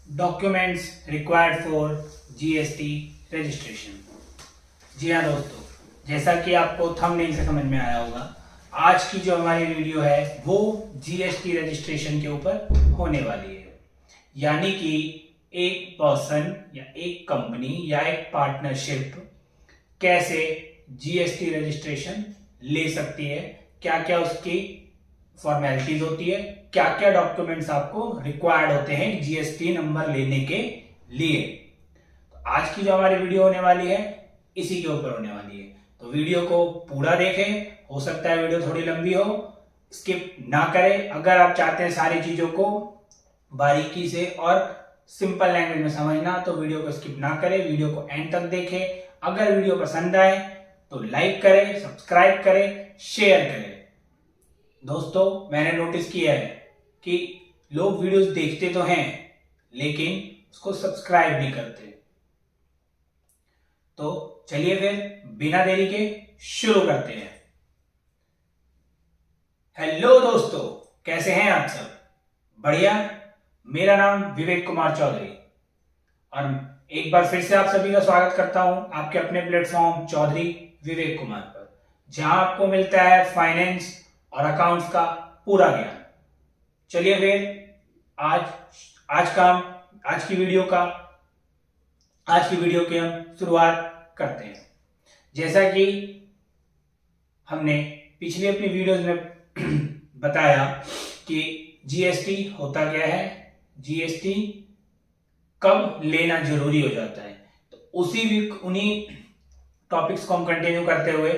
Documents required for GST registration. जी हाँ दोस्तों, जैसा कि आपको थंबनेल से समझ में आया होगा, आज की जो हमारी वीडियो है वो जीएसटी रजिस्ट्रेशन के ऊपर होने वाली है। यानी कि एक पर्सन या एक कंपनी या एक पार्टनरशिप कैसे जीएसटी रजिस्ट्रेशन ले सकती है, क्या क्या उसकी फॉर्मेलिटीज होती है, क्या क्या डॉक्यूमेंट्स आपको रिक्वायर्ड होते हैं जीएसटी नंबर लेने के लिए। तो आज की जो हमारी वीडियो होने वाली है इसी के ऊपर होने वाली है, तो वीडियो को पूरा देखें। हो सकता है वीडियो थोड़ी लंबी हो, स्किप ना करें। अगर आप चाहते हैं सारी चीजों को बारीकी से और सिंपल लैंग्वेज में समझना तो वीडियो को स्किप ना करें, वीडियो को एंड तक देखें। अगर वीडियो पसंद आए तो लाइक करें, सब्सक्राइब करें, शेयर करें। दोस्तों, मैंने नोटिस किया है कि लोग वीडियोस देखते तो हैं लेकिन उसको सब्सक्राइब नहीं करते। तो चलिए फिर बिना देरी के शुरू करते हैं। हेलो दोस्तों, कैसे हैं आप सब? बढ़िया। मेरा नाम विवेक कुमार चौधरी और एक बार फिर से आप सभी का स्वागत करता हूं आपके अपने प्लेटफॉर्म चौधरी विवेक कुमार पर, जहां आपको मिलता है फाइनेंस और अकाउंट्स का पूरा ज्ञान। चलिए फिर आज की वीडियो की हम शुरुआत करते हैं। जैसा कि हमने पिछली अपनी वीडियोस में बताया कि जीएसटी होता क्या है, जीएसटी कब लेना जरूरी हो जाता है, तो उन्हीं टॉपिक्स को हम कंटिन्यू करते हुए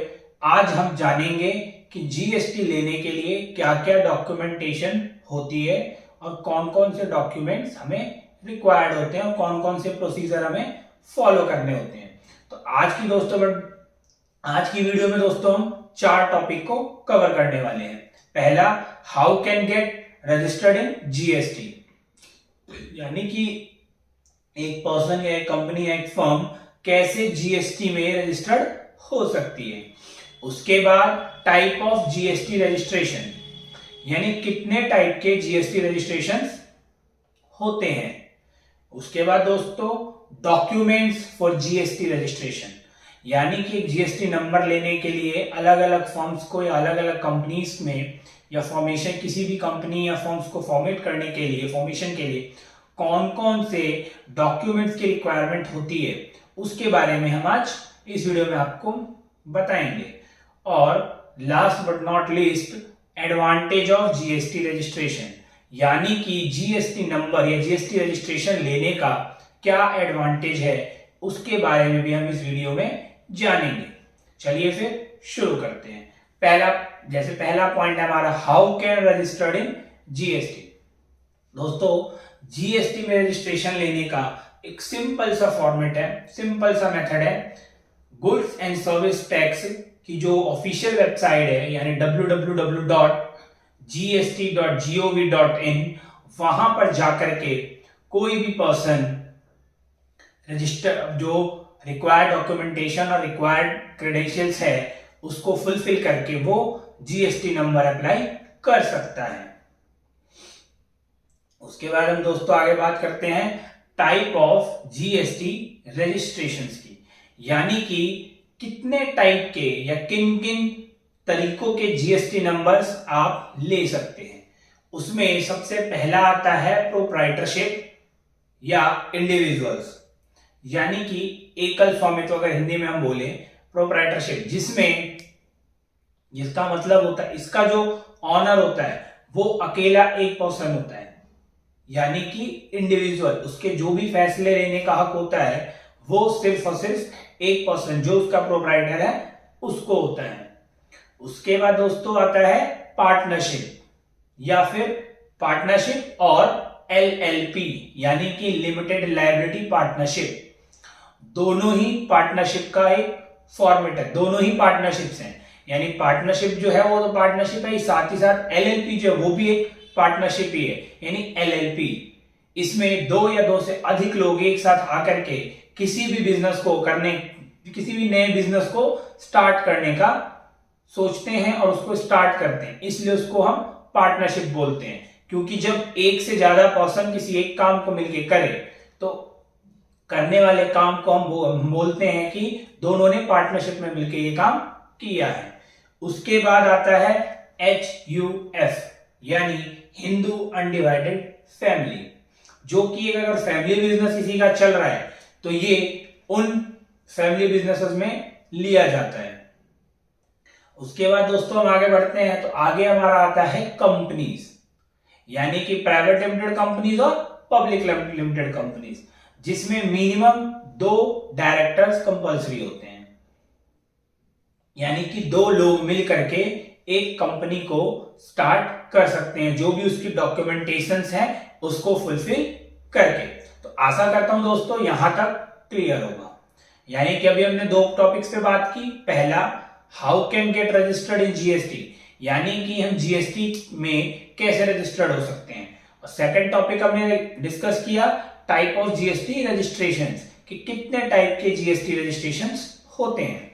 आज हम जानेंगे कि जीएसटी लेने के लिए क्या क्या डॉक्यूमेंटेशन होती है और कौन कौन से डॉक्यूमेंट्स हमें रिक्वायर्ड होते हैं और कौन कौन से प्रोसीजर हमें फॉलो करने होते हैं। तो आज की वीडियो में दोस्तों हम 4 टॉपिक को कवर करने वाले हैं। पहला, how can get registered in GST, यानी कि एक पर्सन या एक कंपनी या एक फर्म कैसे जीएसटी में रजिस्टर्ड हो सकती है। उसके बाद टाइप ऑफ जीएसटी रजिस्ट्रेशन, यानी कितने टाइप के जीएसटी रजिस्ट्रेशन होते हैं। उसके बाद दोस्तों डॉक्यूमेंट्स फॉर जीएसटी रजिस्ट्रेशन, यानी कि जीएसटी नंबर लेने के लिए अलग अलग फर्म्स को या अलग अलग कंपनीज में या फॉर्मेशन किसी भी कंपनी या फर्म्स को फॉर्मेट करने के लिए फॉर्मेशन के लिए कौन कौन से डॉक्यूमेंट्स की रिक्वायरमेंट होती है, उसके बारे में हम आज इस वीडियो में आपको बताएंगे। और last but not least, advantage of GST registration, यानी कि जीएसटी नंबर या जीएसटी रजिस्ट्रेशन लेने का क्या एडवांटेज है, उसके बारे में भी हम इस वीडियो में जानेंगे। चलिए फिर शुरू करते हैं। पहला पॉइंट है हमारा, how can registered in GST. दोस्तों, जीएसटी में रजिस्ट्रेशन लेने का एक सिंपल सा फॉर्मेट है, सिंपल सा मेथड है। गुड्स एंड सर्विस टैक्स की जो ऑफिशियल वेबसाइट है, यानी www.gst.gov.in, वहां पर जाकर के कोई भी पर्सन रजिस्टर जो रिक्वायर्ड डॉक्यूमेंटेशन और रिक्वायर्ड क्रेडेंशियल्स है उसको फुलफिल करके वो जीएसटी नंबर अप्लाई कर सकता है। उसके बाद हम दोस्तों आगे बात करते हैं टाइप ऑफ जीएसटी रजिस्ट्रेशंस की, यानी कि कितने टाइप के या किन किन तरीकों के जीएसटी नंबर्स आप ले सकते हैं। उसमें सबसे पहला आता है प्रोप्राइटरशिप या इंडिविजुअल्स, यानी कि एकल स्वामित्व, अगर हिंदी में हम बोले प्रोप्राइटरशिप, जिसका मतलब होता है इसका जो ऑनर होता है वो अकेला एक पर्सन होता है, यानी कि इंडिविजुअल, उसके जो भी फैसले लेने का हक होता है वो सिर्फ और सिर्फ एक पर्सन जो उसका प्रोप्राइटर है उसको होता है। उसके बाद दोस्तों आता है पार्टनरशिप या फिर पार्टनरशिप और एलएलपी, यानी कि लिमिटेड लायबिलिटी पार्टनरशिप। दोनों ही पार्टनरशिप का एक फॉर्मेट है, दोनों ही पार्टनरशिप्स हैं, यानी पार्टनरशिप जो है वो तो पार्टनरशिप है, साथ ही साथ एलएलपी जो है वो भी एक पार्टनरशिप ही है, यानी एलएलपी। इसमें 2 या 2 से अधिक लोग एक साथ आकर के किसी भी नए बिजनेस को स्टार्ट करने का सोचते हैं और उसको स्टार्ट करते हैं, इसलिए उसको हम पार्टनरशिप बोलते हैं। क्योंकि जब एक से ज्यादा पर्सन किसी एक काम को मिलके करे तो करने वाले काम को हम बोलते हैं कि दोनों ने पार्टनरशिप में मिलके ये काम किया है। उसके बाद आता है HUF यानी हिंदू अनडिवाइडेड फैमिली, जो कि अगर फैमिली बिजनेस किसी का चल रहा है तो ये उन फैमिली बिजनेसेस में लिया जाता है। उसके बाद दोस्तों हम आगे बढ़ते हैं तो आगे हमारा आता है कंपनीज, यानी कि प्राइवेट लिमिटेड कंपनीज और पब्लिक लिमिटेड कंपनीज, जिसमें मिनिमम 2 डायरेक्टर्स कंपल्सरी होते हैं, यानी कि 2 लोग मिल करके एक कंपनी को स्टार्ट कर सकते हैं, जो भी उसकी डॉक्यूमेंटेशंस है उसको फुलफिल करके। तो आशा करता हूं दोस्तों यहां तक क्लियर होगा। यानी कि अभी हमने 2 टॉपिक्स पे बात की। पहला, how can get registered in GST, यानी कि हम जीएसटी में कैसे रजिस्टर्ड हो सकते हैं। और सेकंड टॉपिक हमने डिस्कस किया टाइप ऑफ जीएसटी रजिस्ट्रेशंस, कि कितने टाइप के जीएसटी रजिस्ट्रेशंस होते हैं।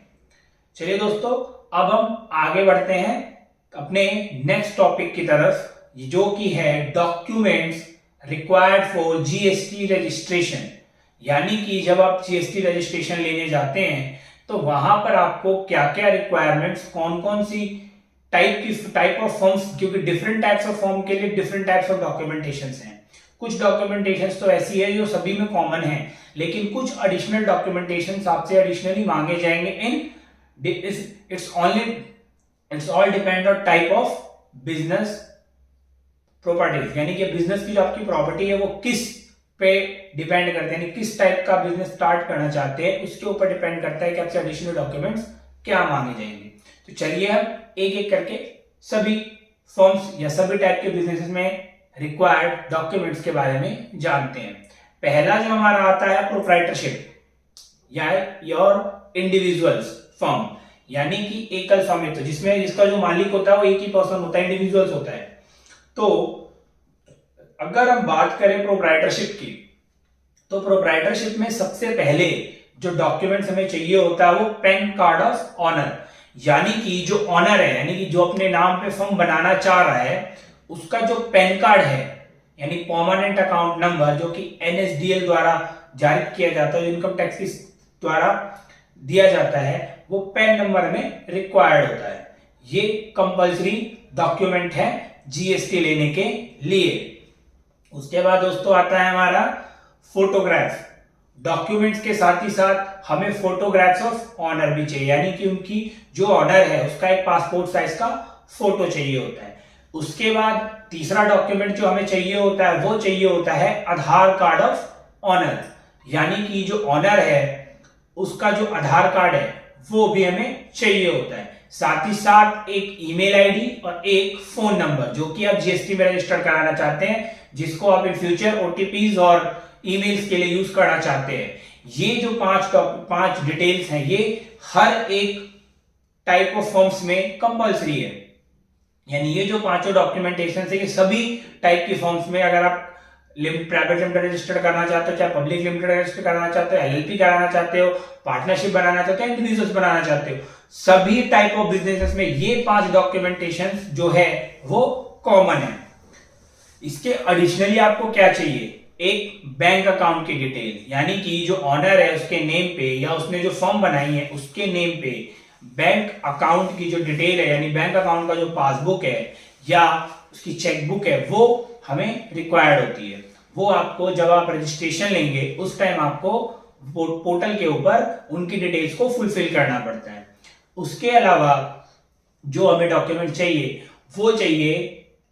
चलिए दोस्तों अब हम आगे बढ़ते हैं अपने नेक्स्ट टॉपिक की तरफ, जो कि है documents required for GST registration. यानी कि जब आप जीएसटी रजिस्ट्रेशन लेने जाते हैं तो वहां पर आपको क्या क्या रिक्वायरमेंट्स, कौन कौन सी टाइप ऑफ फॉर्म्स, क्योंकि डिफरेंट टाइप्स ऑफ फॉर्म के लिए डिफरेंट टाइप्स ऑफ डॉक्यूमेंटेशंस हैं। कुछ डॉक्यूमेंटेशंस तो ऐसी है जो सभी में कॉमन है, लेकिन कुछ एडिशनल डॉक्यूमेंटेशंस आपसे एडिशनली मांगे जाएंगे in its all depend on type of business properties, यानी कि बिजनेस की जो आपकी प्रॉपर्टी है वो किस पे डिपेंड करते हैं, यानी किस टाइप का बिजनेस स्टार्ट करना चाहते हैं उसके ऊपर डिपेंड करता है कि आपसे एडिशनल डॉक्यूमेंट्स क्या मांगे जाएंगे। तो चलिए हम एक एक करके सभी फॉर्म्स या सभी टाइप के बिजनेसेस में रिक्वायर्ड डॉक्यूमेंट्स के बारे में जानते हैं। पहला जो हमारा आता है प्रोप्राइटरशिप या योर इंडिविजुअल्स फॉर्म, यानी कि एकल स्वामित्व, जिसमें जिसका जो मालिक होता है वो एक ही पर्सन होता है, इंडिविजुअल्स होता है। तो अगर हम बात करें प्रोप्राइटरशिप की, तो प्रोप्राइटरशिप में सबसे पहले जो डॉक्यूमेंट्स हमें चाहिए होता है वो पैन कार्ड ऑफ ऑनर, यानी कि जो ऑनर है, यानी कि जो अपने नाम पे फर्म बनाना चाह रहा है उसका जो पैन कार्ड है, यानी परमानेंट अकाउंट नंबर, जो कि NSDL द्वारा जारी किया जाता है, इनकम टैक्स के द्वारा दिया जाता है, वो पैन नंबर में रिक्वायर्ड होता है। ये कंपल्सरी डॉक्यूमेंट है जीएसटी लेने के लिए। उसके बाद दोस्तों आता है हमारा फोटोग्राफ। डॉक्यूमेंट्स के साथ ही साथ हमें फोटोग्राफ्स ऑफ ऑनर भी चाहिए, यानी कि उनकी जो ऑनर है उसका एक पासपोर्ट साइज का फोटो चाहिए होता है। उसके बाद तीसरा डॉक्यूमेंट जो हमें चाहिए होता है वो चाहिए होता है आधार कार्ड ऑफ ऑनर, यानी कि जो ऑनर है उसका जो आधार कार्ड है वो भी हमें चाहिए होता है। साथ ही साथ एक ईमेल आईडी और एक फोन नंबर, जो कि आप जीएसटी में रजिस्टर कराना चाहते हैं, जिसको आप इन फ्यूचर ओटीपीज और ईमेल्स के लिए यूज करना चाहते हैं। ये जो 5 डिटेल्स हैं ये हर एक टाइप ऑफ फॉर्म्स में कंपल्सरी है, यानी ये जो 5 डॉक्यूमेंटेशन है ये सभी टाइप की फॉर्म्स में, अगर आप प्राइवेट लिमिटेड रजिस्टर करना चाहते हो, चाहे पब्लिक लिमिटेड रजिस्टर कराना चाहते हो, LLP कराना चाहते हो, पार्टनरशिप बनाना चाहते हो, इंडिविजुअल्स बनाना चाहते हो, सभी टाइप ऑफ बिजनेसेस में ये 5 डॉक्यूमेंटेशन जो है वो कॉमन है। इसके एडिशनली आपको क्या चाहिए, एक बैंक अकाउंट की डिटेल, यानी कि जो ऑनर है उसके नेम पे या उसने जो फर्म बनाई है उसके नेम पे बैंक अकाउंट की जो डिटेल है, यानी बैंक अकाउंट का जो पासबुक है या उसकी चेकबुक है वो हमें रिक्वायर्ड होती है। वो आपको जब आप रजिस्ट्रेशन लेंगे उस टाइम आपको पोर्टल के ऊपर उनकी डिटेल्स को फुलफिल करना पड़ता है। उसके अलावा जो हमें डॉक्यूमेंट चाहिए वो चाहिए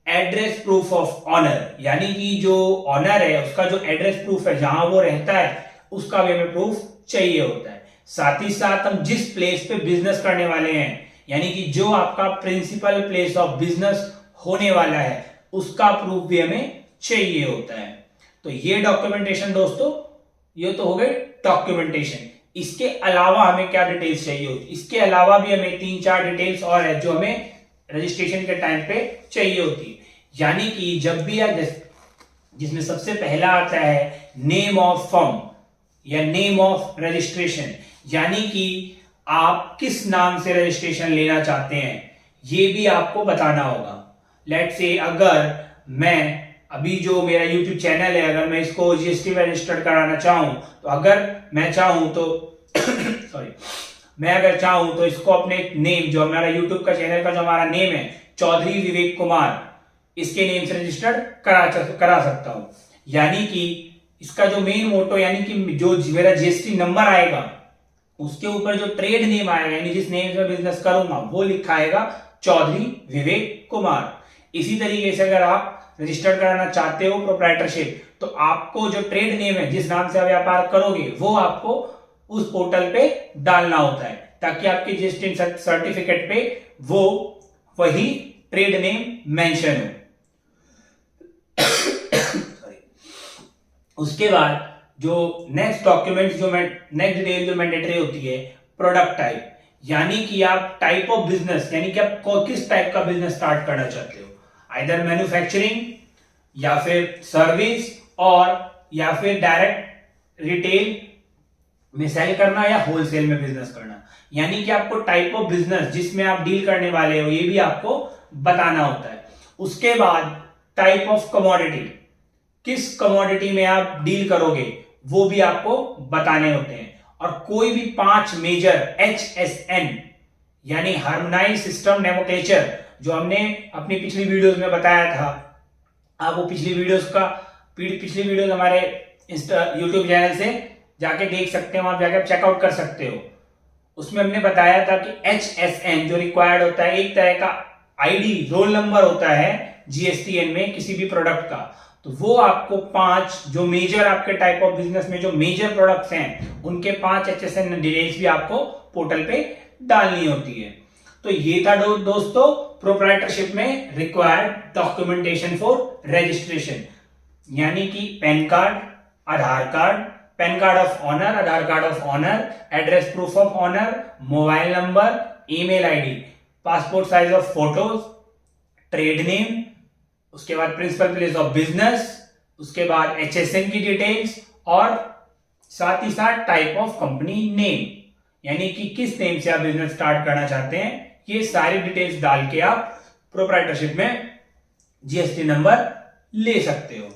एड्रेस प्रूफ ऑफ ऑनर, यानी कि जो ऑनर है उसका जो एड्रेस प्रूफ है जहां वो रहता है उसका भी हमें प्रूफ चाहिए होता है। साथ ही साथ हम जिस प्लेस पे बिजनेस करने वाले हैं, यानी कि जो आपका प्रिंसिपल प्लेस ऑफ बिजनेस होने वाला है उसका प्रूफ भी हमें चाहिए होता है। तो ये डॉक्यूमेंटेशन दोस्तों, ये तो हो गए डॉक्यूमेंटेशन। इसके अलावा हमें क्या डिटेल्स चाहिए होती है, इसके अलावा भी हमें 3-4 डिटेल्स और है जो हमें रजिस्ट्रेशन के टाइम पे चाहिए होती है। यानी कि जब भी जिसमें सबसे पहला आता है नेम ऑफ फर्म या नेम ऑफ रजिस्ट्रेशन, यानी कि आप किस नाम से रजिस्ट्रेशन लेना चाहते हैं ये भी आपको बताना होगा। लेट्स से अगर मैं अभी जो मेरा YouTube चैनल है, अगर मैं इसको जीएसटी में रजिस्टर्ड कराना चाहूं, तो अगर मैं चाहूं तो सॉरी, मैं अगर चाहूं तो इसको अपने नेम, जो हमारा YouTube का चैनल का जो हमारा नेम है चौधरी विवेक कुमार, इसके नेम से रजिस्टर्ड करा सकता हूं। यानी कि इसका जो मेन मोटो, यानी कि जो मेरा जीएसटी नंबर आएगा उसके ऊपर जो ट्रेड नेम आएगा, यानी जिस नेम से बिजनेस करूंगा वो लिखा आएगा चौधरी विवेक कुमार। इसी तरीके से अगर आप रजिस्टर्ड कराना चाहते हो प्रोप्राइटरशिप, तो आपको जो ट्रेड नेम है, जिस नाम से आप व्यापार करोगे, वो आपको उस पोर्टल पे डालना होता है, ताकि आपके जीएसटी सर्टिफिकेट पे वो वही ट्रेड नेम मेंशन हो। उसके बाद जो नेक्स्ट डॉक्यूमेंट, जो नेक्स्ट डिटेल जो मैंडेटरी होती है, प्रोडक्ट टाइप, यानी कि आप टाइप ऑफ बिजनेस, यानी कि आप किस टाइप का बिजनेस स्टार्ट करना चाहते हो, आइदर मैन्युफैक्चरिंग या फिर सर्विस, और या फिर डायरेक्ट रिटेल में सेल करना या होलसेल में बिजनेस करना। यानी कि आपको टाइप ऑफ बिजनेस जिसमें आप डील करने वाले हो, ये भी आपको बताना होता है। उसके बाद टाइप ऑफ कमोडिटी, किस कमोडिटी में आप डील करोगे, वो भी आपको बताने होते हैं। और कोई भी 5 मेजर HSN यानी हार्मोनाइज सिस्टम नोमेनक्लेचर, जो हमने अपनी पिछली वीडियोस में बताया था, आप वो पिछली वीडियोस हमारे यूट्यूब चैनल से जाके देख सकते हैं, वहां जाके आप चेकआउट कर सकते हो। उसमें हमने बताया था कि HSN जो रिक्वायर्ड होता है, एक तरह का आईडी, रोल नंबर होता है जीएसटीएन में किसी भी प्रोडक्ट का, तो वो आपको 5 जो मेजर आपके टाइप ऑफ बिजनेस में जो मेजर प्रोडक्ट्स हैं, उनके 5 HSN डिटेल्स भी आपको पोर्टल पे डालनी होती है। तो ये था दोस्तों प्रोप्राइटरशिप में रिक्वायर्ड डॉक्यूमेंटेशन फॉर रजिस्ट्रेशन, यानी कि PAN card, Aadhaar card, PAN card of owner, Aadhaar card of owner, address proof of owner, mobile number, email ID, passport size of photos, trade name, उसके बाद प्रिंसिपल प्लेस ऑफ बिजनेस, उसके बाद HSN की details, और साथ ही साथ टाइप ऑफ कंपनी नेम, यानी कि किस नेम से आप बिजनेस स्टार्ट करना चाहते हैं। ये सारी डिटेल्स डाल के आप प्रोप्राइटरशिप में जीएसटी नंबर ले सकते हो।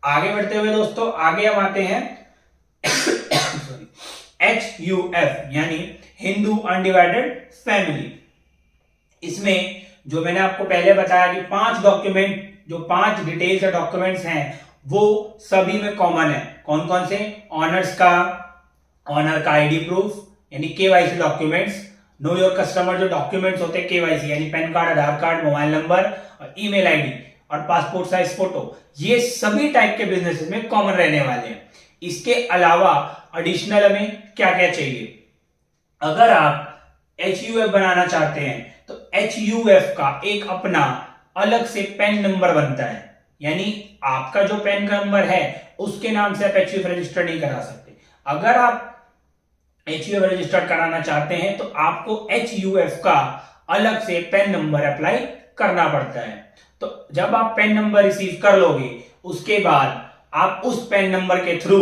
आगे बढ़ते हुए दोस्तों, आगे हम आते हैं HUF यानी हिंदू अनडिवाइडेड फैमिली। इसमें जो मैंने आपको पहले बताया कि 5 डॉक्यूमेंट, जो 5 डिटेल्स या डॉक्यूमेंट्स हैं, वो सभी में कॉमन है। कौन कौन से? ऑनर का आईडी प्रूफ यानी KYC documents, know your customer जो डॉक्यूमेंट्स होते हैं केवाईसी, यानी pan card, Aadhaar card, mobile number और ईमेल आईडी और पासपोर्ट साइज फोटो, ये सभी टाइप के बिजनेसेस में कॉमन रहने वाले हैं। इसके अलावा एडिशनल हमें क्या क्या चाहिए? अगर आप HUF बनाना चाहते हैं तो HUF का एक अपना अलग से पैन नंबर बनता है, यानी आपका जो पैन का नंबर है उसके नाम से आप HUF रजिस्टर नहीं करा सकते। अगर आप HUF रजिस्टर कराना चाहते हैं तो आपको HUF का अलग से पैन नंबर अप्लाई करना पड़ता है। तो जब आप पैन नंबर रिसीव कर लोगे, उसके बाद आप उस पैन नंबर के थ्रू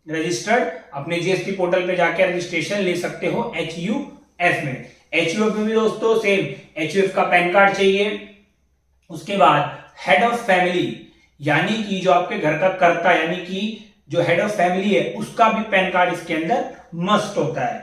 रजिस्टर्ड अपने जीएसटी पोर्टल पे जाके रजिस्ट्रेशन ले सकते हो HUF में। HUF में भी दोस्तों सेम HUF का पैन कार्ड चाहिए। उसके बाद हेड ऑफ फैमिली, यानी कि जो आपके घर का कर्ता, यानी कि जो हेड ऑफ फैमिली है, उसका भी पैन कार्ड इसके अंदर मस्ट होता है।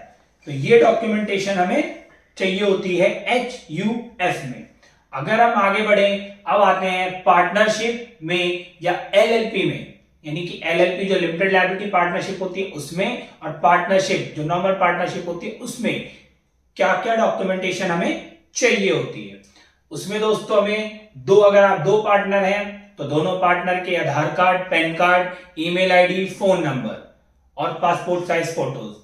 तो ये डॉक्यूमेंटेशन हमें चाहिए होती है HUF में। अगर हम आगे बढ़े, अब आते हैं पार्टनरशिप में या LLP में, यानी कि LLP जो लिमिटेड लायबिलिटी पार्टनरशिप होती है उसमें, और पार्टनरशिप जो नॉर्मल पार्टनरशिप होती है उसमें क्या क्या डॉक्यूमेंटेशन हमें चाहिए होती है। उसमें दोस्तों हमें अगर आप 2 पार्टनर हैं तो दोनों पार्टनर के Aadhaar card, PAN card, email ID, phone number और पासपोर्ट साइज फोटोज,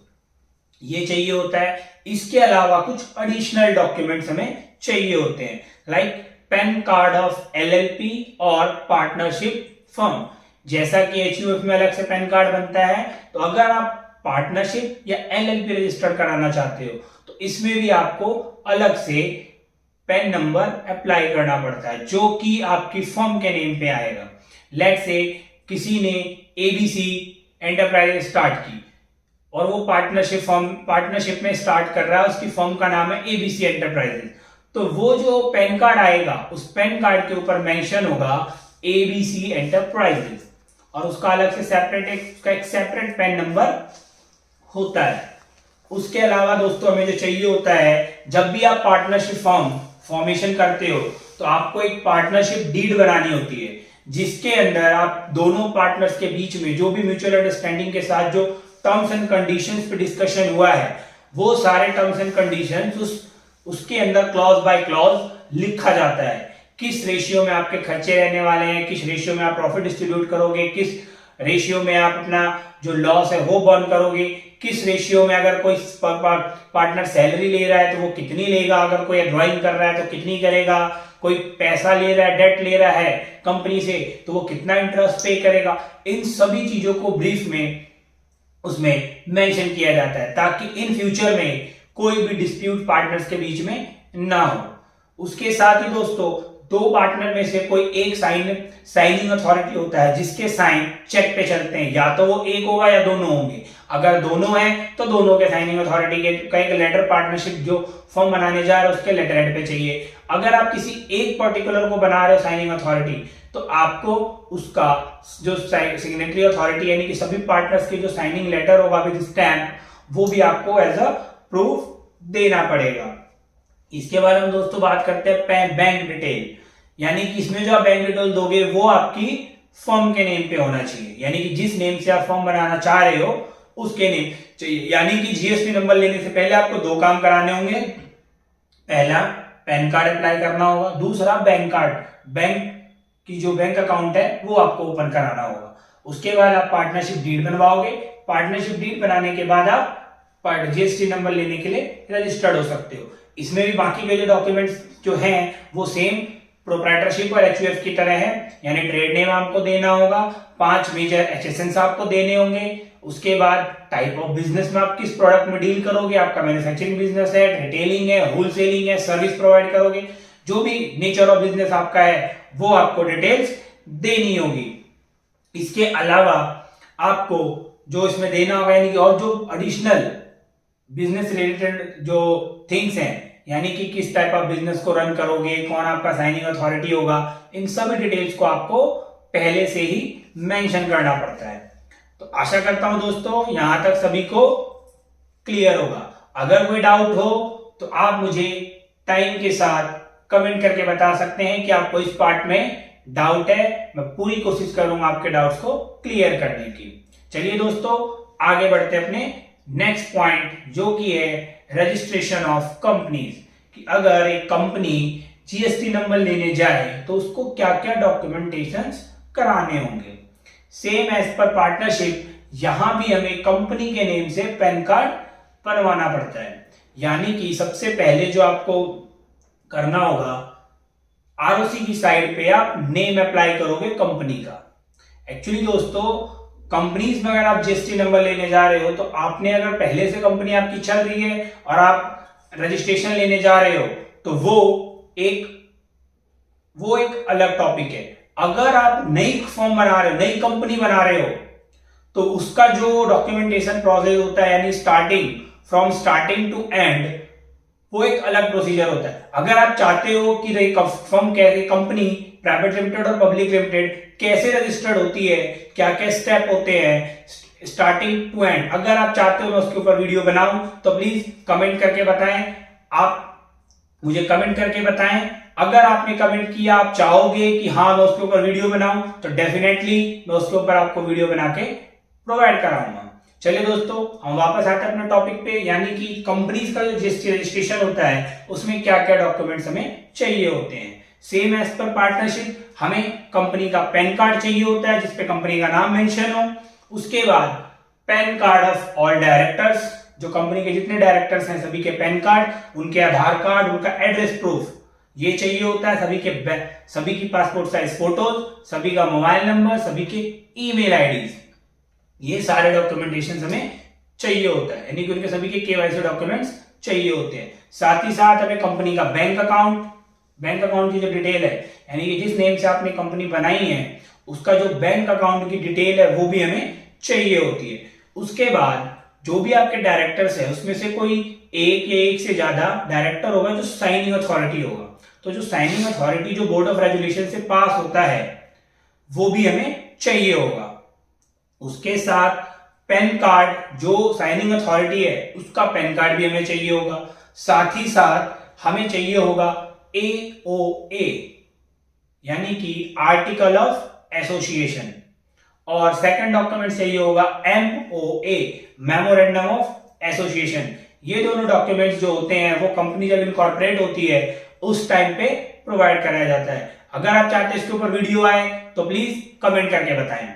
ये चाहिए होता है। इसके अलावा कुछ एडिशनल डॉक्यूमेंट्स हमें चाहिए होते हैं, like pan card of LLP और पार्टनरशिप फर्म। जैसा कि HUF में अलग से पैन कार्ड बनता है, तो अगर आप पार्टनरशिप या LLP रजिस्टर कराना चाहते हो तो इसमें भी आपको अलग से पैन नंबर अप्लाई करना पड़ता है, जो कि आपकी फर्म के नेम पे आएगा। लेट्स से किसी ने ABC एंटरप्राइज स्टार्ट की और वो पार्टनरशिप में स्टार्ट कर रहा है, उसकी फर्म का नाम है ABC एंटरप्राइजेस, तो वो जो पैन कार्ड आएगा उस पैन कार्ड के ऊपर मेंशन होगा ABC एंटरप्राइजेज और उसका अलग से एक सेपरेट पैन नंबर होता है। उसके अलावा दोस्तों हमें जो चाहिए होता है, जब भी आप पार्टनरशिप फॉर्मेशन करते हो तो आपको एक पार्टनरशिप डीड बनानी होती है, जिसके अंदर आप दोनों पार्टनर्स के बीच में जो भी म्यूचुअल अंडरस्टैंडिंग के साथ जो टर्म्स एंड कंडीशंस पे डिस्कशन हुआ है वो सारे टर्म्स एंड कंडीशंस उसके अंदर क्लॉज बाय क्लॉज लिखा जाता है। किस रेशियो में आपके खर्चे रहने वाले हैं, किस रेशियो में आप प्रॉफिट डिस्ट्रीब्यूट करोगे, किस रेशियो में आप अपना जो लॉस है वो बर्न करोगे, किस रेशियो में अगर कोई पार्टनर सैलरी ले रहा है तो वो कितनी लेगा, अगर कोई ड्राइंग कर रहा है तो कितनी करेगा, कोई पैसा ले रहा है, डेट ले रहा है कंपनी से तो वो कितना इंटरेस्ट पे करेगा। इन सभी चीजों को ब्रीफ में उसमें मेंशन किया जाता है ताकि इन फ्यूचर में कोई भी डिस्प्यूट पार्टनर्स के बीच में ना हो। उसके साथ ही दोस्तों दो पार्टनर में से कोई एक साइनिंग अथॉरिटी होता है जिसके साइन चेक पे चलते हैं, या तो वो एक होगा या दोनों होंगे। अगर दोनों हैं तो दोनों के साइनिंग अथॉरिटी के एक लेटर पार्टनरशिप जो फॉर्म बनाने जा रहे हैं उसके लेटर हेड पे चाहिए। अगर आप किसी एक पर्टिकुलर को बना रहे हो साइनिंग अथॉरिटी तो आपको उसका जो सिग्नेटरी अथॉरिटी यानी कि सभी पार्टनर्स के जो साइनिंग लेटर होगा विद स्टैम्प वो भी आपको एज अ प्रूफ देना पड़ेगा। इसके बारे में दोस्तों बात करते हैं बैंक डिटेल, यानी कि इसमें जो आप बैंक डिटेल दोगे वो आपकी फर्म के नेम पे होना चाहिए, यानी कि जिस नेम से आप फर्म बनाना चाह रहे हो उसके नेम चाहिए। यानी कि जीएसटी नंबर लेने से पहले आपको दो काम कराने होंगे, पहला पैन कार्ड अप्लाई करना होगा, दूसरा बैंक कार्ड, बैंक की जो बैंक अकाउंट है वो आपको ओपन कराना होगा। उसके बाद आप पार्टनरशिप डीड बनवाओगे, पार्टनरशिप डीड बनाने के बाद आप जीएसटी नंबर लेने के लिए रजिस्टर्ड हो सकते हो। इसमें भी बाकी के जो डॉक्यूमेंट्स जो हैं वो सेम प्रोप्राइटरशिप और एचयूएफ की तरह है, यानी ट्रेड नेम आपको देना होगा, 5 मेजर एचएसएन्स आपको देने होंगे। उसके बाद टाइप ऑफ बिजनेस में आप किस प्रोडक्ट में डील करोगे, आपका मैन्युफैक्चरिंग बिजनेस है, रिटेलिंग है, होलसेलिंग है, सर्विस प्रोवाइड करोगे, जो भी नेचर ऑफ बिजनेस आपका है वो आपको डिटेल्स देनी होगी। इसके अलावा आपको जो इसमें देना होगा यानी कि और जो एडिशनल बिजनेस रिलेटेड जो थिंग्स हैं, यानी कि किस टाइप ऑफ बिजनेस को रन करोगे, कौन आपका साइनिंग अथॉरिटी होगा, इन सभी डिटेल्स को आपको पहले से ही मेंशन करना पड़ता है। तो आशा करता हूं दोस्तों यहां तक सभी को क्लियर होगा। अगर कोई डाउट हो तो आप मुझे टाइम के साथ कमेंट करके बता सकते हैं कि आपको इस पार्ट में डाउट है, मैं पूरी कोशिश करूंगा आपके डाउट्स को क्लियर करने की। चलिए दोस्तों आगे बढ़ते हैं अपने नेक्स्ट पॉइंट जो कि है रजिस्ट्रेशन ऑफ कंपनीज, कि अगर एक कंपनी जीएसटी नंबर लेने जाए तो उसको क्या क्या डॉक्यूमेंटेशंस कराने होंगे। सेम एज पर पार्टनरशिप यहां भी हमें कंपनी के नेम से पैन कार्ड बनवाना पड़ता है, यानी कि सबसे पहले जो आपको करना होगा आरओसी की साइड पे आप नेम अप्लाई करोगे कंपनी का। एक्चुअली दोस्तों कंपनीज में अगर आप जीएसटी नंबर लेने जा रहे हो तो आपने अगर पहले से कंपनी आपकी चल रही है और आप रजिस्ट्रेशन लेने जा रहे हो तो वो एक अलग टॉपिक है। अगर आप नई फॉर्म बना रहे हो, नई कंपनी बना रहे हो तो उसका जो डॉक्यूमेंटेशन प्रोसेस होता है यानी फ्रॉम स्टार्टिंग टू एंड वो एक अलग प्रोसीजर होता है। अगर आप चाहते हो कि फर्म कैसे, कंपनी प्राइवेट लिमिटेड और पब्लिक लिमिटेड कैसे रजिस्टर्ड होती है, क्या क्या स्टेप होते हैं स्टार्टिंग टू एंड, अगर आप चाहते हो मैं उसके ऊपर वीडियो बनाऊं तो प्लीज कमेंट करके बताएं। आप मुझे कमेंट करके बताएं। अगर आपने कमेंट किया, आप चाहोगे कि हाँ मैं उसके ऊपर वीडियो बनाऊं तो डेफिनेटली मैं उसके ऊपर आपको वीडियो बना के प्रोवाइड कराऊंगा। चलिए दोस्तों हम वापस आते हैं अपने टॉपिक पे, यानी कि कंपनीज का जो जीएसटी रजिस्ट्रेशन होता है उसमें क्या क्या डॉक्यूमेंट्स हमें चाहिए होते हैं। सेम एज पर पार्टनरशिप हमें कंपनी का पैन कार्ड चाहिए होता है जिसपे कंपनी का नाम मेंशन हो। उसके बाद pan card of all directors, जो कंपनी के जितने डायरेक्टर्स हैं सभी के पैन कार्ड, उनके आधार कार्ड, उनका एड्रेस प्रूफ ये चाहिए होता है, सभी की पासपोर्ट साइज फोटोज, सभी का मोबाइल नंबर, सभी के ईमेल आईडीज, ये सारे डॉक्यूमेंटेशन हमें चाहिए होता है, यानी कि उनके सभी के केवाईसी डॉक्यूमेंट्स चाहिए होते हैं। साथ ही साथ हमें कंपनी का बैंक अकाउंट की जो डिटेल है, यानी कि जिस नेम से आपने कंपनी बनाई है उसका जो बैंक अकाउंट की डिटेल है वो भी हमें चाहिए होती है। उसके बाद जो भी आपके डायरेक्टर्स है उसमें से कोई एक या एक से ज्यादा डायरेक्टर होगा जो साइनिंग अथॉरिटी होगा। तो जो साइनिंग अथॉरिटी जो बोर्ड ऑफ रेजुलेशन से पास होता है वो भी हमें चाहिए होगा। उसके साथ पैन कार्ड, जो साइनिंग अथॉरिटी है उसका पैन कार्ड भी हमें चाहिए होगा। साथ ही साथ हमें चाहिए होगा AOA यानी कि आर्टिकल ऑफ एसोसिएशन, और सेकंड डॉक्यूमेंट चाहिए होगा MOA मेमोरेंडम ऑफ एसोसिएशन। ये दोनों डॉक्यूमेंट्स जो होते हैं वो कंपनी जब इनकॉर्पोरेट होती है उस टाइम पे प्रोवाइड कराया जाता है। अगर आप चाहते हैं इसके ऊपर वीडियो आए तो प्लीज कमेंट करके बताएं।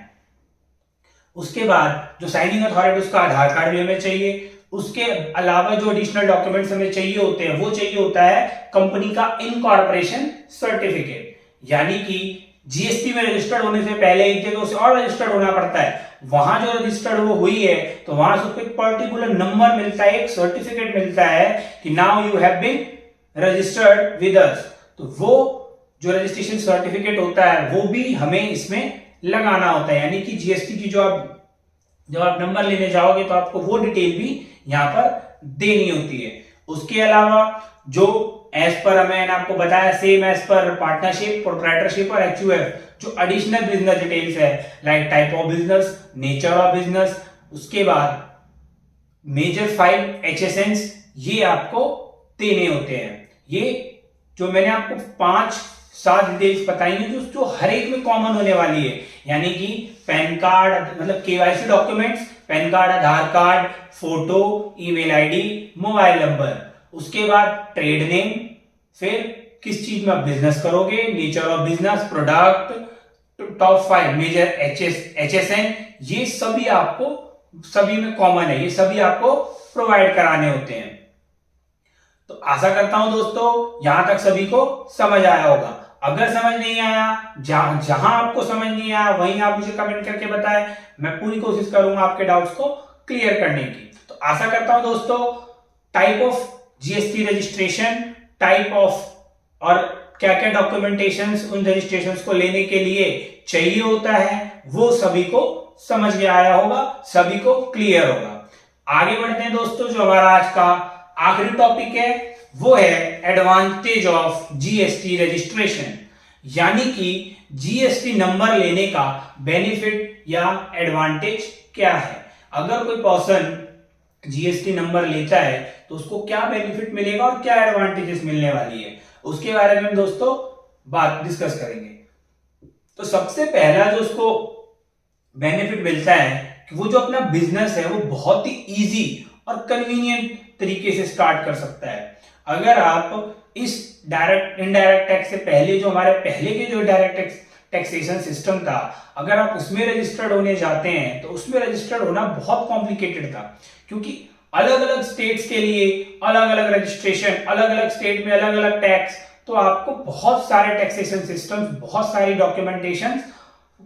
उसके बाद जो साइनिंग अथॉरिटी उसका आधार कार्ड भी हमें चाहिए। उसके अलावा जो एडिशनल डॉक्यूमेंट्स हमें चाहिए होते हैं वो चाहिए होता है कंपनी का इनकॉर्पोरेशन सर्टिफिकेट, यानी कि जीएसटी में रजिस्टर्ड होने से पहले एक जगह उसे और रजिस्टर्ड होना पड़ता है, वहां जो रजिस्टर्ड वो हुई है तो वहां से उसको एक पर्टिकुलर नंबर मिलता है, एक सर्टिफिकेट मिलता है कि now you have been registered with us. तो वो जो रजिस्ट्रेशन सर्टिफिकेट होता है वो भी हमें इसमें लगाना होता है, यानी कि जीएसटी की जब आप नंबर लेने जाओगे तो आपको वो डिटेल भी यहां पर देनी होती है। उसके अलावा जो एज पर मैंने आपको बताया सेम एज पर पार्टनरशिप, प्रोप्राइटरशिप और HUF जो एडिशनल बिजनेस डिटेल्स है like type of business, nature of business, उसके बाद मेजर फाइल HSNs ये आपको देने होते हैं। ये जो मैंने आपको 5-7 डिटेल्स बताई है जो हर एक में कॉमन होने वाली है, यानी कि पैन कार्ड मतलब KYC documents, PAN card, Aadhaar card, photo, email ID, mobile number, उसके बाद ट्रेड नेम, फिर किस चीज में आप बिजनेस करोगे, nature of business, product, top 5 major HSN, ये सभी आपको सभी में कॉमन है, ये सभी आपको प्रोवाइड कराने होते हैं। तो आशा करता हूं दोस्तों यहां तक सभी को समझ आया होगा। अगर समझ नहीं आया, जहां आपको समझ नहीं आया वहीं आप मुझे कमेंट करके बताएं, मैं पूरी कोशिश करूंगा आपके डाउट्स को क्लियर करने की। तो आशा करता हूं दोस्तों type of GST registration, type of और क्या क्या डॉक्यूमेंटेशंस उन रजिस्ट्रेशंस को लेने के लिए चाहिए होता है वो सभी को समझ में आया होगा, सभी को क्लियर होगा। आगे बढ़ते हैं दोस्तों, जो हमारा आज का आखिरी टॉपिक है वो है एडवांटेज ऑफ जीएसटी रजिस्ट्रेशन, यानी कि जीएसटी नंबर लेने का बेनिफिट या एडवांटेज क्या है। अगर कोई पर्सन जीएसटी नंबर लेता है तो उसको क्या बेनिफिट मिलेगा और क्या एडवांटेजेस मिलने वाली है, उसके बारे में दोस्तों बात डिस्कस करेंगे। तो सबसे पहला जो उसको बेनिफिट मिलता है कि वो जो अपना बिजनेस है वो बहुत ही इजी और कन्वीनियंट तरीके से स्टार्ट कर सकता है। अगर आप इस डायरेक्ट इनडायरेक्ट टैक्स से पहले जो हमारे पहले के जो डायरेक्ट टैक्सेशन सिस्टम था, अगर आप उसमें रजिस्टर्ड होने जाते हैं तो उसमें रजिस्टर्ड होना बहुत कॉम्प्लिकेटेड था, क्योंकि अलग अलग स्टेट्स के लिए अलग अलग रजिस्ट्रेशन, अलग अलग स्टेट में अलग अलग टैक्स, तो आपको बहुत सारे टैक्सेशन सिस्टम्स, बहुत सारी डॉक्यूमेंटेशन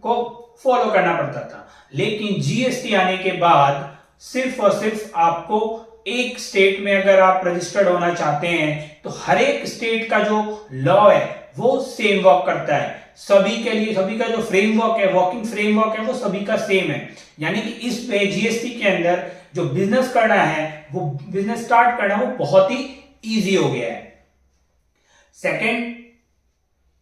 को फॉलो करना पड़ता था। लेकिन जीएसटी आने के बाद सिर्फ और सिर्फ आपको एक स्टेट में अगर आप रजिस्टर्ड होना चाहते हैं तो हर एक स्टेट का जो लॉ है वो सेम वर्क करता है सभी के लिए। सभी का जो फ्रेमवर्क है, वर्किंग फ्रेमवर्क है, वो सभी का सेम है। यानी कि इस पे जीएसटी के अंदर जो बिजनेस करना है, वो बिजनेस स्टार्ट करना, वो बहुत ही इजी हो गया है। सेकंड,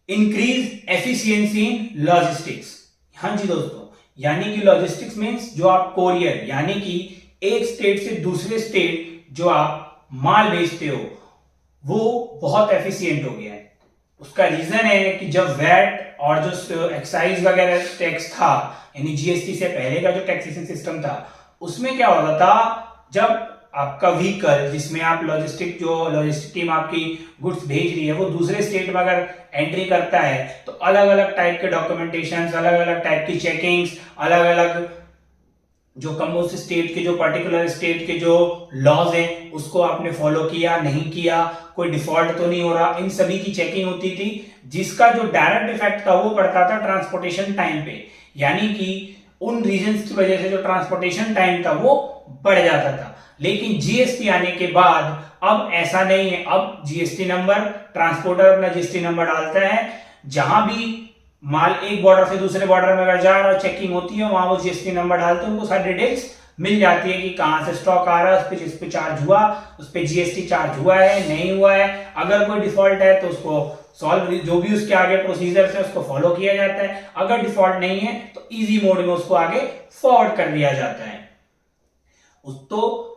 इंक्रीज एफिशिएंसी इन लॉजिस्टिक्स। हाँ जी दोस्तों, यानी कि लॉजिस्टिक्स मींस जो आप कोरियर, यानी कि एक स्टेट से दूसरे स्टेट जो आप माल बेचते हो वो बहुत एफिशिएंट हो गया है। उसका रीजन है कि जब वैट और जो एक्साइज वगैरह टैक्स था, यानी जीएसटी से पहले का जो टैक्सेशन सिस्टम था, उसमें क्या होता था, जब आपका व्हीकल जिसमें आप लॉजिस्टिक टीम आपकी गुड्स भेज रही है वो दूसरे स्टेट में अगर एंट्री करता है तो अलग अलग टाइप के डॉक्यूमेंटेशन, अलग अलग टाइप की चेकिंग्स, अलग अलग जो उस स्टेट के, जो पर्टिकुलर स्टेट के जो लॉज हैं उसको आपने फॉलो किया नहीं किया, कोई डिफॉल्ट तो नहीं हो रहा, इन सभी की चेकिंग होती थी, जिसका जो डायरेक्ट इफेक्ट था वो पड़ता था ट्रांसपोर्टेशन टाइम पे। यानी कि उन रीजंस की वजह से जो ट्रांसपोर्टेशन टाइम था वो बढ़ जाता था। लेकिन जीएसटी आने के बाद अब ऐसा नहीं है। अब जीएसटी नंबर, ट्रांसपोर्टर अपना जीएसटी नंबर डालता है, जहां भी माल एक बॉर्डर से दूसरे बॉर्डर में अगर जा रहा है, चेकिंग होती है, वहां वो जीएसटी नंबर डालते हैं, उनको सारी डिटेल्स मिल जाती है कि कहां से स्टॉक आ रहा है, उस पे जिस पे चार्ज हुआ उस पे जीएसटी चार्ज हुआ है नहीं हुआ है। अगर कोई डिफॉल्ट है तो उसको सॉल्व, जो भी उसके आगे प्रोसीजर है उसको फॉलो किया जाता है। अगर डिफॉल्ट नहीं है तो इजी मोड में उसको आगे फॉरवर्ड कर दिया जाता है। तो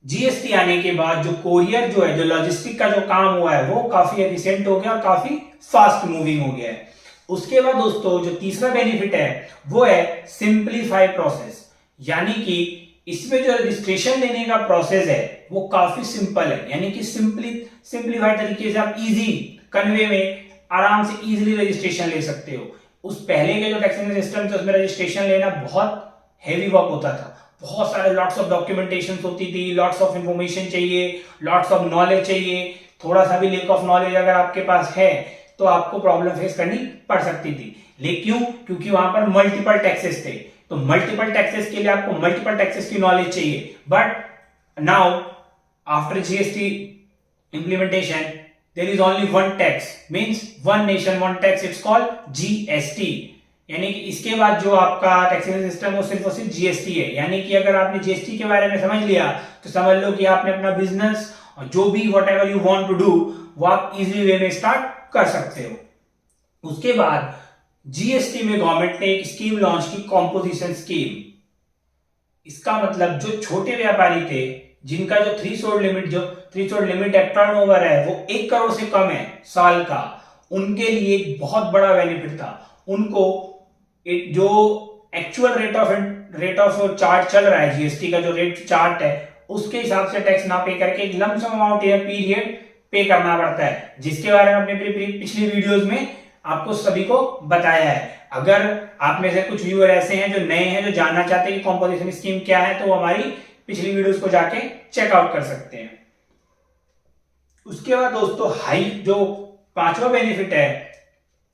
जीएसटी आने के बाद जो कोरियर जो है, जो लॉजिस्टिक का जो काम हुआ है वो काफी एफिशिएंट हो गया और काफी फास्ट मूविंग हो गया है। उसके बाद दोस्तों जो तीसरा बेनिफिट है वो है सिंपलीफाई प्रोसेस, यानी कि इसमें जो रजिस्ट्रेशन लेने का प्रोसेस है वो काफी सिंपल है, यानी कि सिंपलीफाई तरीके से आप इजी कन्वे में आराम से इजीली रजिस्ट्रेशन ले सकते हो। उस पहले के जो टैक्सेशन सिस्टम थे उसमें रजिस्ट्रेशन लेना बहुत हैवी वर्क होता था, बहुत सारे लॉट्स ऑफ डॉक्यूमेंटेशन होती थी, लॉट्स ऑफ इंफॉर्मेशन चाहिए, लॉट्स ऑफ नॉलेज चाहिए। थोड़ा सा भी लेक ऑफ नॉलेज अगर आपके पास है तो आपको प्रॉब्लम फेस करनी पड़ सकती थी। लेकिन क्योंकि वहां पर मल्टीपल टैक्सेस थे, तो मल्टीपल टैक्सेस के लिए आपको मल्टीपल टैक्सेस की नॉलेज चाहिए। But now after GST implementation there is only one tax, means one nation one tax, it's called GST. यानी कि इसके बाद जो आपका टैक्सेशन सिस्टम है वो सिर्फ और सिर्फ जीएसटी है। यानी कि अगर आपने जीएसटी के बारे में समझ लिया तो समझ लो कि आपने अपना बिजनेस और जो भी whatever you want to do वो आप इजीली वे में स्टार्ट कर सकते हो। उसके बाद जीएसटी में गवर्नमेंट ने एक स्कीम लॉन्च की, कॉम्पोजिशन स्कीम। इसका मतलब जो छोटे व्यापारी थे जिनका जो थ्रेशोल्ड लिमिट है, टर्नओवर है वो 1 करोड़ से कम है साल का, उनके लिए एक बहुत बड़ा बेनिफिट था। उनको जो एक्चुअल रेट ऑफ चार्ज चल रहा है, जीएसटी का जो रेट चार्ट है उसके हिसाब से टैक्स ना पे करके एक लमसम अमाउंट या पीरियड पे करना पड़ता है, जिसके बारे में अपने पिछली वीडियोस में आपको सभी को बताया है। अगर आप में से कुछ व्यूअर ऐसे हैं जो नए हैं, जो जानना चाहते हैं कि कॉम्पोजिशन स्कीम क्या है, तो वो हमारी पिछली वीडियोस को जाके चेकआउट कर सकते हैं। उसके बाद दोस्तों जो 5वां बेनिफिट है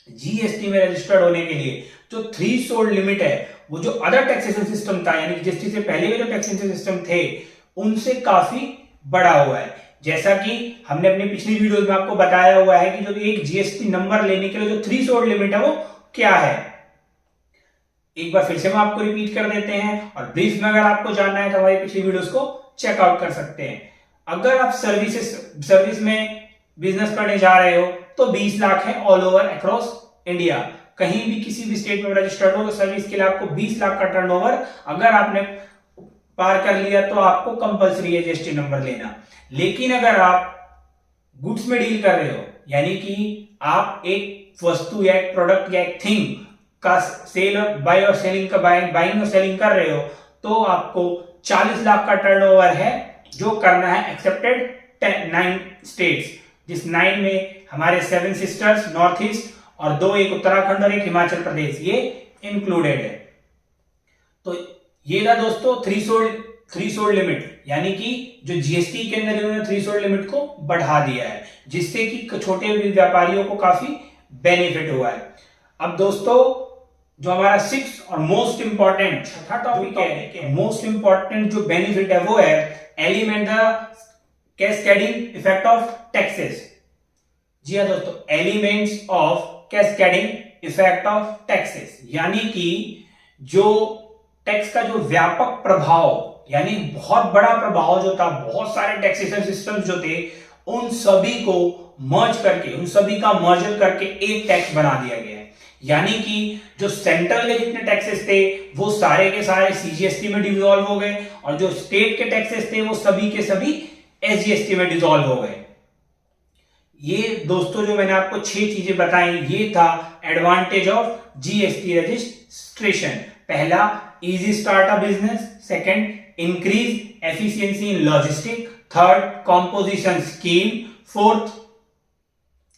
जीएसटी में रजिस्टर्ड होने के लिए, जो थ्रेशोल्ड लिमिट है वो जो अदर टैक्सेशन सिस्टम था, यानी जीएसटी से पहले के जो टैक्सेशन सिस्टम थे उनसे काफी बड़ा हुआ है। जैसा कि हमने अपनी पिछली वीडियोस में आपको बताया हुआ है कि जो एक जीएसटी नंबर लेने के लिए जो थ्रेशोल्ड लिमिट है वो क्या है। एक बार फिर से हम आपको रिपीट कर देते हैं, और ब्रीफ में अगर आपको जानना है तो हमारी पिछली वीडियोस को चेकआउट कर सकते हैं। अगर आप सर्विस में बिजनेस करने जा रहे हो तो 20 लाख है ऑल ओवर अक्रॉस इंडिया। कहीं भी किसी भी स्टेट में रजिस्टर्ड हो तो सर्विस के लिए आपको 20 लाख का टर्नओवर अगर आपने पार कर लिया तो आपको कंपलसरी है जीएसटी नंबर लेना। लेकिन अगर आप गुड्स में डील कर रहे हो, यानी कि आप एक वस्तु या एक प्रोडक्ट या एक थिंग का सेल और बाइंग और सेलिंग कर रहे हो, तो आपको 40 लाख का टर्नओवर है जो करना है एक्सेप्टेड 9 स्टेट्स, जिस 9 में हमारे 7 सिस्टर्स नॉर्थ ईस्ट और 2 एक उत्तराखंड और एक हिमाचल प्रदेश ये इंक्लूडेड है। तो ये था दोस्तों थ्रेशोल्ड लिमिट, यानी कि जो जीएसटी के अंदर इन्होंने थ्रेशोल्ड लिमिट को बढ़ा दिया है, जिससे कि छोटे व्यापारियों को काफी बेनिफिट हुआ है। अब दोस्तों जो हमारा 6th और मोस्ट इंपॉर्टेंट चौथा टॉपिक है, मोस्ट इंपॉर्टेंट जो बेनिफिट है वो है element the cascading effect of taxes. जी हाँ दोस्तों, elements of cascading effect of taxes, यानी कि जो टैक्स का जो व्यापक प्रभाव, यानी बहुत बड़ा प्रभाव जो था, बहुत सारे टैक्सेशन सिस्टम्स जो थे उन सभी को मर्ज करके, उन सभी का मर्जर करके एक टैक्स बना दिया गया है। यानी कि जो सेंट्रल के जितने टैक्सेस थे वो सारे के सारे सीजीएसटी में डिसॉल्व हो गए, और जो स्टेट के टैक्सेस थे वो सभी के सभी एसजीएसटी में डिसॉल्व हो गए। ये दोस्तों जो मैंने आपको 6 चीजें बताई, ये था एडवांटेज ऑफ जीएसटी रजिस्ट्रेशन। पहला, easy start a business. Second, increase efficiency in logistic. Third, composition scheme. Fourth,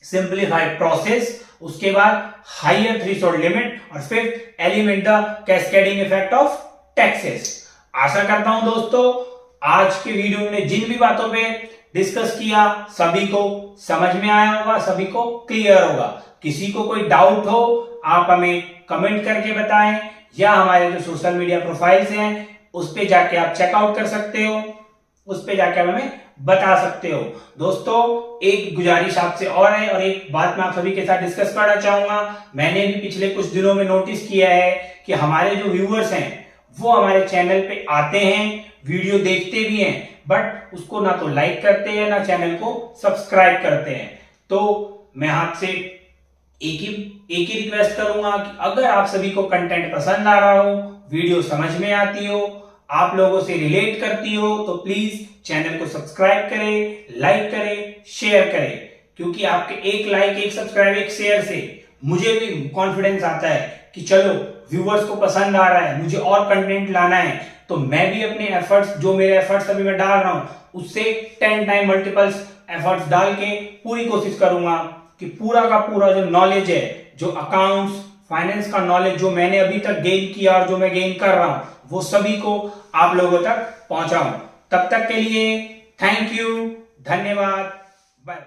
simplify process. उसके बाद हायर थ्रेशोल्ड लिमिट, और fifth, eliminate the cascading effect of taxes. आशा करता हूं दोस्तों आज के वीडियो में जिन भी बातों पे डिस्कस किया सभी को समझ में आया होगा, सभी को क्लियर होगा। किसी को कोई डाउट हो आप हमें कमेंट करके बताएं, या हमारे जो सोशल मीडिया प्रोफाइल्स हैं उस पे जाके आप चेकआउट कर सकते हो, उस पे जाके आप हमें बता सकते हो। दोस्तों एक गुजारिश आपसे और है, और एक बात मैं आप सभी के साथ डिस्कस करना चाहूंगा। मैंने भी पिछले कुछ दिनों में नोटिस किया है कि हमारे जो व्यूअर्स हैं वो हमारे चैनल पे आते हैं, वीडियो देखते भी हैं, बट उसको ना तो लाइक करते हैं ना चैनल को सब्सक्राइब करते हैं। तो मैं आपसे एक ही रिक्वेस्ट करूंगा कि अगर आप सभी को कंटेंट पसंद आ रहा हो, वीडियो समझ में आती हो, आप लोगों से रिलेट करती हो, तो प्लीज चैनल को सब्सक्राइब करें, लाइक करें, शेयर करें, क्योंकि आपके एक लाइक, एक सब्सक्राइब, एक शेयर से मुझे भी कॉन्फिडेंस आता है कि चलो व्यूअर्स को पसंद आ रहा है, मुझे और कंटेंट लाना है, तो मैं भी अपने एफर्ट्स, जो मेरे एफर्ट्स अभी मैं डाल रहा हूं, उससे 10 टाइम मल्टीपल्स एफर्ट्स डाल के पूरी कोशिश करूंगा कि पूरा का पूरा जो नॉलेज है, जो अकाउंट्स फाइनेंस का नॉलेज जो मैंने अभी तक गेन किया और जो मैं गेन कर रहा हूं, वो सभी को आप लोगों तक पहुंचाऊं। तब तक के लिए थैंक यू, धन्यवाद, बाय।